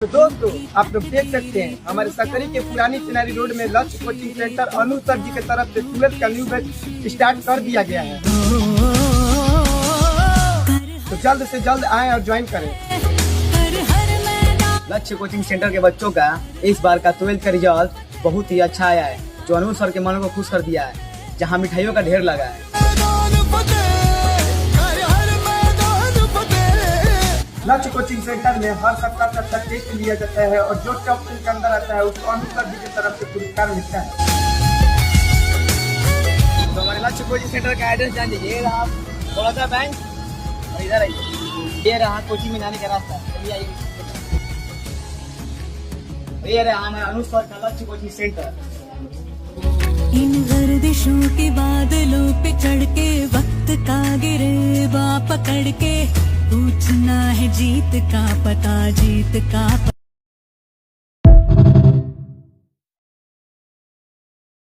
तो दोस्तों आप लोग देख सकते हैं हमारे सकरी के पुरानी चिनारी रोड में लक्ष्य कोचिंग सेंटर अनु सर जी की तरफ से 12th का न्यू बैच स्टार्ट कर दिया गया है। तो जल्द से जल्द आएं और ज्वाइन करें। लक्ष्य कोचिंग सेंटर के बच्चों का इस बार का 12th का रिजल्ट बहुत ही अच्छा आया है, जो अनु सर के मन को खुश कर दिया है, जहां मिठाइयों का ढेर लगा है। लक्ष्य कोचिंग सेंटर में हर सप्ताह तक टेस्ट लिया जाता है और जो टॉप 10 के अंदर आता है उसको अनु सर जी की तरफ से पुरस्कार मिलता है। तो हमारे लक्ष्य कोचिंग सेंटर का एड्रेस जान लीजिए। ये रहा बड़ौदा बैंक और इधर आइए, ये रहा कोचिंग में जाने का रास्ता। चलिए आइए, ये रहा हमारा अनु सर का लक्ष्य कोचिंग सेंटर। इन गर्दिशों के बादलों पे चढ़ के वक्त का गिरे पकड़ के पूछना है जीत का पता, जीत का पता।